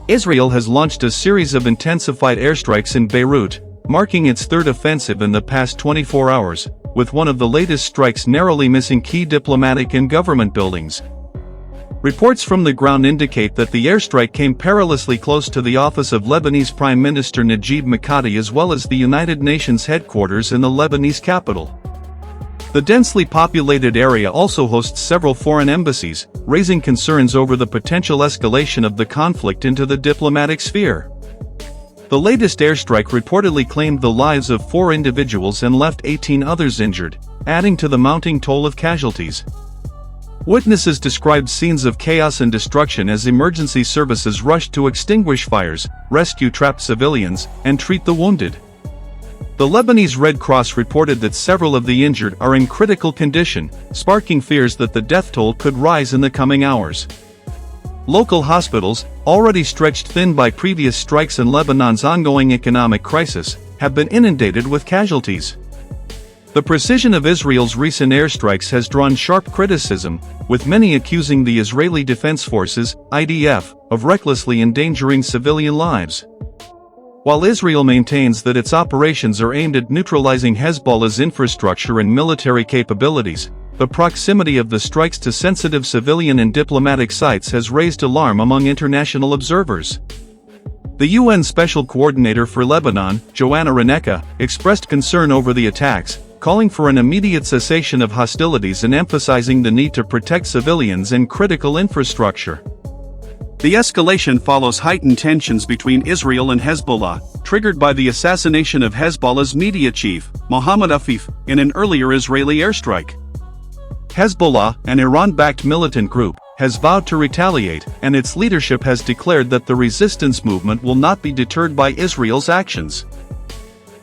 Israel has launched a series of intensified airstrikes in Beirut, marking its third offensive in the past 24 hours, with one of the latest strikes narrowly missing key diplomatic and government buildings. Reports from the ground indicate that the airstrike came perilously close to the office of Lebanese Prime Minister Najib Mikati as well as the United Nations headquarters in the Lebanese capital. The densely populated area also hosts several foreign embassies, raising concerns over the potential escalation of the conflict into the diplomatic sphere. The latest airstrike reportedly claimed the lives of 4 individuals and left 18 others injured, adding to the mounting toll of casualties. Witnesses described scenes of chaos and destruction as emergency services rushed to extinguish fires, rescue trapped civilians, and treat the wounded. The Lebanese Red Cross reported that several of the injured are in critical condition, sparking fears that the death toll could rise in the coming hours. Local hospitals, already stretched thin by previous strikes and Lebanon's ongoing economic crisis, have been inundated with casualties. The precision of Israel's recent airstrikes has drawn sharp criticism, with many accusing the Israeli Defense Forces, IDF, of recklessly endangering civilian lives. While Israel maintains that its operations are aimed at neutralizing Hezbollah's infrastructure and military capabilities, the proximity of the strikes to sensitive civilian and diplomatic sites has raised alarm among international observers. The UN Special Coordinator for Lebanon, Joanna Reneka, expressed concern over the attacks, calling for an immediate cessation of hostilities and emphasizing the need to protect civilians and critical infrastructure. The escalation follows heightened tensions between Israel and Hezbollah, triggered by the assassination of Hezbollah's media chief, Mohammed Afif, in an earlier Israeli airstrike. Hezbollah, an Iran-backed militant group, has vowed to retaliate, and its leadership has declared that the resistance movement will not be deterred by Israel's actions.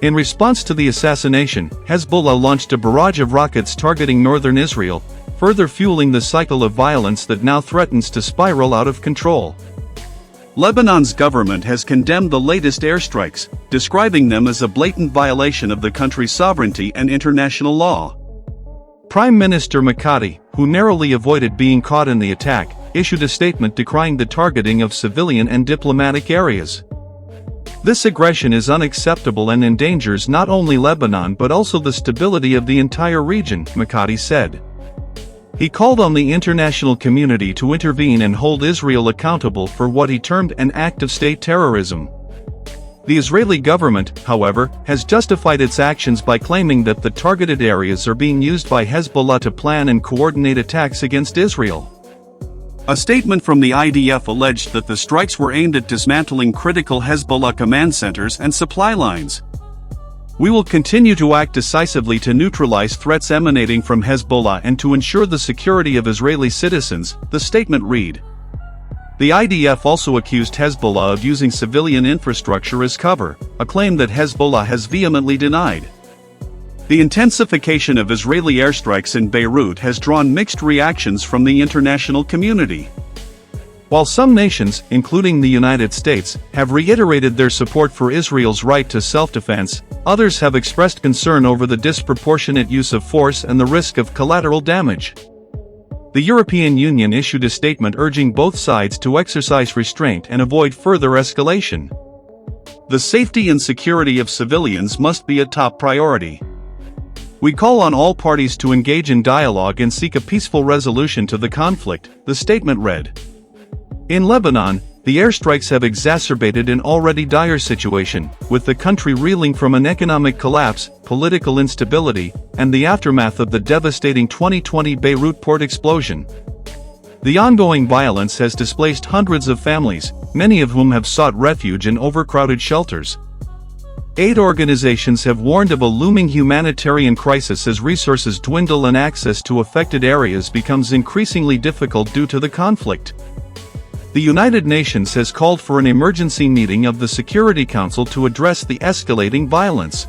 In response to the assassination, Hezbollah launched a barrage of rockets targeting northern Israel, further fueling the cycle of violence that now threatens to spiral out of control. Lebanon's government has condemned the latest airstrikes, describing them as a blatant violation of the country's sovereignty and international law. Prime Minister Mikati, who narrowly avoided being caught in the attack, issued a statement decrying the targeting of civilian and diplomatic areas. This aggression is unacceptable and endangers not only Lebanon but also the stability of the entire region, Mikati said. He called on the international community to intervene and hold Israel accountable for what he termed an act of state terrorism. The Israeli government, however, has justified its actions by claiming that the targeted areas are being used by Hezbollah to plan and coordinate attacks against Israel. A statement from the IDF alleged that the strikes were aimed at dismantling critical Hezbollah command centers and supply lines. "We will continue to act decisively to neutralize threats emanating from Hezbollah and to ensure the security of Israeli citizens," the statement read. The IDF also accused Hezbollah of using civilian infrastructure as cover, a claim that Hezbollah has vehemently denied. The intensification of Israeli airstrikes in Beirut has drawn mixed reactions from the international community. While some nations, including the United States, have reiterated their support for Israel's right to self-defense, others have expressed concern over the disproportionate use of force and the risk of collateral damage. The European Union issued a statement urging both sides to exercise restraint and avoid further escalation. The safety and security of civilians must be a top priority. We call on all parties to engage in dialogue and seek a peaceful resolution to the conflict, the statement read. In Lebanon, the airstrikes have exacerbated an already dire situation, with the country reeling from an economic collapse, political instability, and the aftermath of the devastating 2020 Beirut port explosion. The ongoing violence has displaced hundreds of families, many of whom have sought refuge in overcrowded shelters. Aid organizations have warned of a looming humanitarian crisis as resources dwindle and access to affected areas becomes increasingly difficult due to the conflict. The United Nations has called for an emergency meeting of the Security Council to address the escalating violence.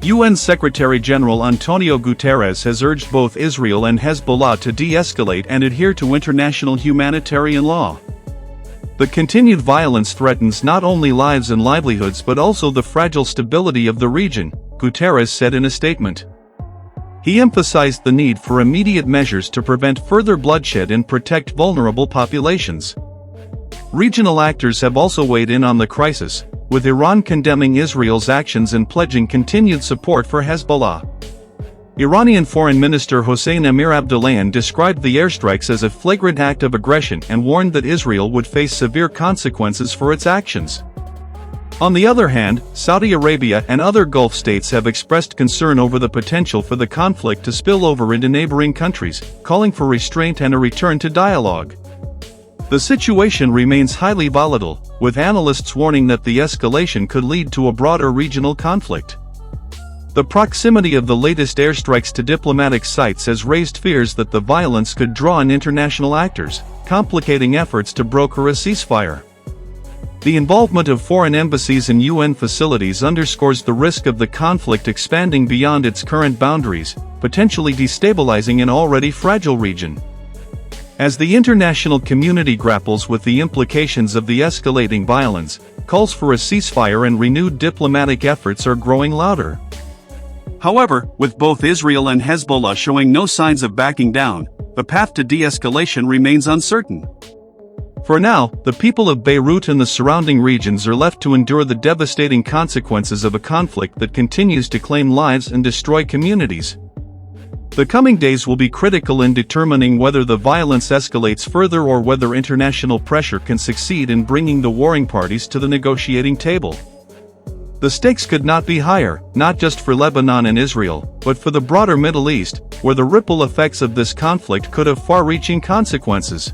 UN Secretary-General Antonio Guterres has urged both Israel and Hezbollah to de-escalate and adhere to international humanitarian law. The continued violence threatens not only lives and livelihoods but also the fragile stability of the region, Guterres said in a statement. He emphasized the need for immediate measures to prevent further bloodshed and protect vulnerable populations. Regional actors have also weighed in on the crisis, with Iran condemning Israel's actions and pledging continued support for Hezbollah. Iranian Foreign Minister Hossein Amir-Abdollahian described the airstrikes as a flagrant act of aggression and warned that Israel would face severe consequences for its actions. On the other hand, Saudi Arabia and other Gulf states have expressed concern over the potential for the conflict to spill over into neighboring countries, calling for restraint and a return to dialogue. The situation remains highly volatile, with analysts warning that the escalation could lead to a broader regional conflict. The proximity of the latest airstrikes to diplomatic sites has raised fears that the violence could draw in international actors, complicating efforts to broker a ceasefire. The involvement of foreign embassies and UN facilities underscores the risk of the conflict expanding beyond its current boundaries, potentially destabilizing an already fragile region. As the international community grapples with the implications of the escalating violence, calls for a ceasefire and renewed diplomatic efforts are growing louder. However, with both Israel and Hezbollah showing no signs of backing down, the path to de-escalation remains uncertain. For now, the people of Beirut and the surrounding regions are left to endure the devastating consequences of a conflict that continues to claim lives and destroy communities. The coming days will be critical in determining whether the violence escalates further or whether international pressure can succeed in bringing the warring parties to the negotiating table. The stakes could not be higher, not just for Lebanon and Israel, but for the broader Middle East, where the ripple effects of this conflict could have far-reaching consequences.